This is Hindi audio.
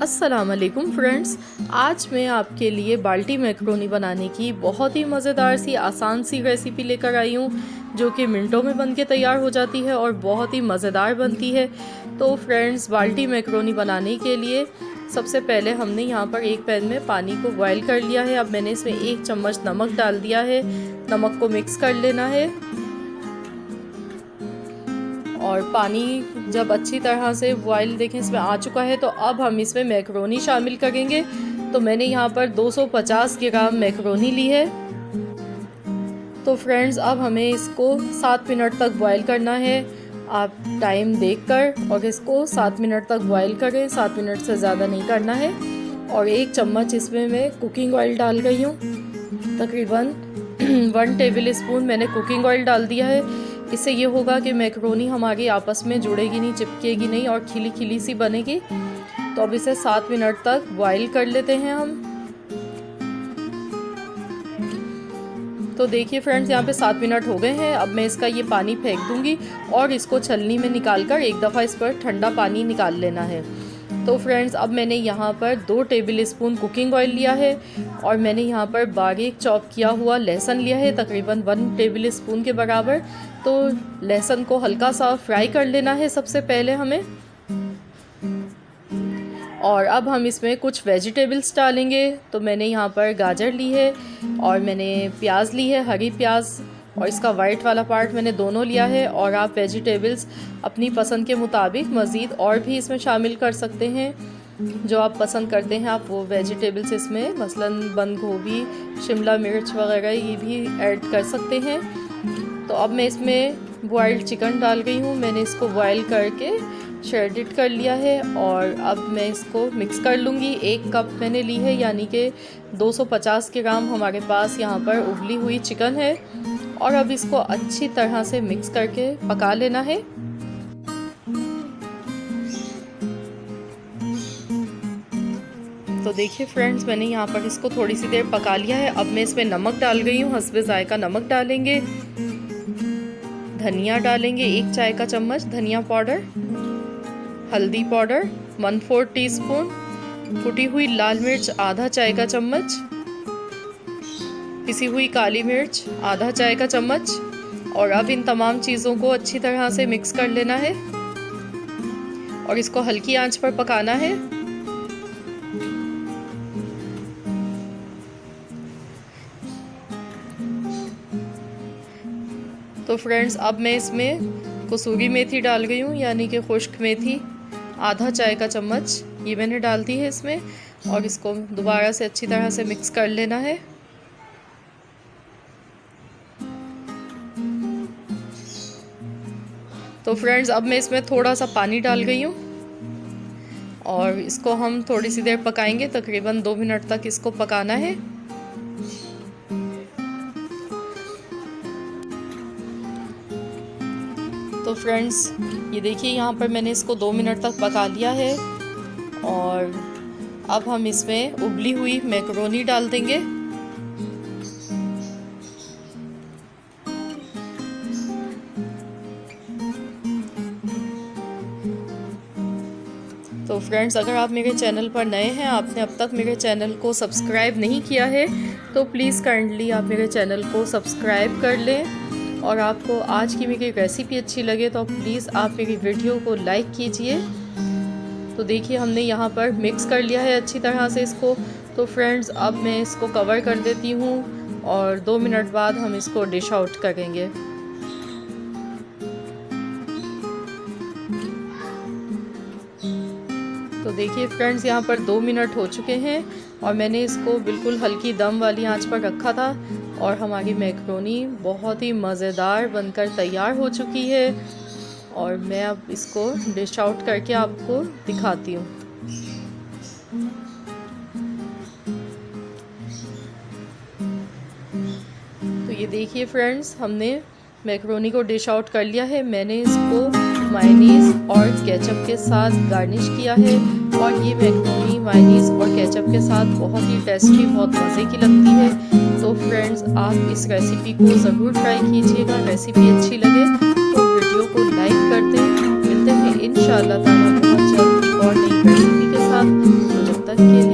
अस्सलाम वालेकुम फ्रेंड्स, आज मैं आपके लिए बाल्टी मैक्रोनी बनाने की बहुत ही मज़ेदार सी आसान सी रेसिपी लेकर आई हूँ, जो कि मिनटों में बन के तैयार हो जाती है और बहुत ही मज़ेदार बनती है। तो फ्रेंड्स, बाल्टी मैक्रोनी बनाने के लिए सबसे पहले हमने यहाँ पर एक पैन में पानी को बॉयल कर लिया है। अब मैंने इसमें 1 चम्मच नमक डाल दिया है। नमक को मिक्स कर लेना है और पानी जब अच्छी तरह से बॉयल देखें इसमें आ चुका है, तो अब हम इसमें मैक्रोनी शामिल करेंगे। तो मैंने यहाँ पर 250 ग्राम मैक्रोनी ली है। तो फ्रेंड्स, अब हमें इसको 7 मिनट तक बॉयल करना है। आप टाइम देखकर और इसको 7 मिनट तक बॉयल करें, 7 मिनट से ज़्यादा नहीं करना है। और 1 चम्मच इसमें मैं कुकिंग ऑयल डाल रही हूँ। तकरीबन 1 टेबल स्पून मैंने कुकिंग ऑयल डाल दिया है। इससे ये होगा कि मैक्रोनी हमारी आपस में जुड़ेगी नहीं, चिपकेगी नहीं और खिली खिली सी बनेगी। तो अब इसे 7 मिनट तक बॉईल कर लेते हैं हम। तो देखिए फ्रेंड्स, यहाँ पे 7 मिनट हो गए हैं। अब मैं इसका ये पानी फेंक दूंगी और इसको छलनी में निकाल कर एक दफ़ा इस पर ठंडा पानी निकाल लेना है। तो फ्रेंड्स, अब मैंने यहाँ पर 2 टेबल स्पून कुकिंग ऑयल लिया है और मैंने यहाँ पर बारीक चॉप किया हुआ लहसुन लिया है, तकरीबन 1 टेबल स्पून के बराबर। तो लहसुन को हल्का सा फ्राई कर लेना है सबसे पहले हमें। और अब हम इसमें कुछ वेजिटेबल्स डालेंगे। तो मैंने यहाँ पर गाजर ली है और मैंने प्याज ली है, हरी प्याज, और इसका वाइट वाला पार्ट मैंने दोनों लिया है। और आप वेजिटेबल्स अपनी पसंद के मुताबिक मज़ीद और भी इसमें शामिल कर सकते हैं। जो आप पसंद करते हैं आप वो वेजिटेबल्स इसमें, मसलन बंद गोभी, शिमला मिर्च वगैरह ये भी ऐड कर सकते हैं। तो अब मैं इसमें बॉइल्ड चिकन डाल गई हूँ। मैंने इसको बॉयल करके श्रेडेड कर लिया है और अब मैं इसको मिक्स कर लूँगी। 1 कप मैंने ली है, यानी कि 250 ग्राम हमारे पास यहाँ पर उबली हुई चिकन है। और अब इसको अच्छी तरह से मिक्स करके पका लेना है। तो देखिए फ्रेंड्स, मैंने यहाँ पर इसको थोड़ी सी देर पका लिया है। अब मैं इसमें नमक डाल गई हूँ, हस्बे जायका नमक डालेंगे। धनिया डालेंगे 1 चाय का चम्मच धनिया पाउडर। हल्दी पाउडर 1/4 टीस्पून। कुटी हुई लाल मिर्च आधा चाय का चम्मच। पिसी हुई काली मिर्च आधा चाय का चम्मच। और अब इन तमाम चीज़ों को अच्छी तरह से मिक्स कर लेना है और इसको हल्की आंच पर पकाना है। तो फ्रेंड्स, अब मैं इसमें कसूरी मेथी डाल गई हूँ, यानी कि खुश्क मेथी आधा चाय का चम्मच ये मैंने डाल दी है इसमें। और इसको दोबारा से अच्छी तरह से मिक्स कर लेना है। तो फ्रेंड्स, अब मैं इसमें थोड़ा सा पानी डाल गई हूँ और इसको हम थोड़ी सी देर पकाएंगे, तकरीबन 2 मिनट तक इसको पकाना है। तो फ्रेंड्स, ये देखिए यहाँ पर मैंने इसको 2 मिनट तक पका लिया है और अब हम इसमें उबली हुई मैक्रोनी डाल देंगे। तो फ्रेंड्स, अगर आप मेरे चैनल पर नए हैं, आपने अब तक मेरे चैनल को सब्सक्राइब नहीं किया है, तो प्लीज़ काइंडली आप मेरे चैनल को सब्सक्राइब कर लें। और आपको आज की मेरी रेसिपी अच्छी लगे तो प्लीज़ आप मेरी वीडियो को लाइक कीजिए। तो देखिए, हमने यहाँ पर मिक्स कर लिया है अच्छी तरह से इसको। तो फ्रेंड्स, अब मैं इसको कवर कर देती हूँ और 2 मिनट बाद हम इसको डिश आउट करेंगे। तो देखिए फ्रेंड्स, यहाँ पर 2 मिनट हो चुके हैं और मैंने इसको बिल्कुल हल्की दम वाली आंच पर रखा था और हमारी मैक्रोनी बहुत ही मज़ेदार बनकर तैयार हो चुकी है। और मैं अब इसको डिश आउट करके आपको दिखाती हूँ। तो ये देखिए फ्रेंड्स, हमने मैक्रोनी को डिश आउट कर लिया है। मैंने इसको मायोनीज़ और केचप के साथ गार्निश किया है और ये मैक्रोनी मायोनीज़ और केचप के साथ बहुत ही टेस्टी, बहुत मज़े की लगती है। तो फ्रेंड्स, आप इस रेसिपी को ज़रूर ट्राई कीजिएगा। रेसिपी अच्छी लगे तो वीडियो को लाइक कर दें। मिलते हैं इंशाअल्लाह ताला बहुत जल्द एक और नई रेसिपी के साथ। तक के लिए।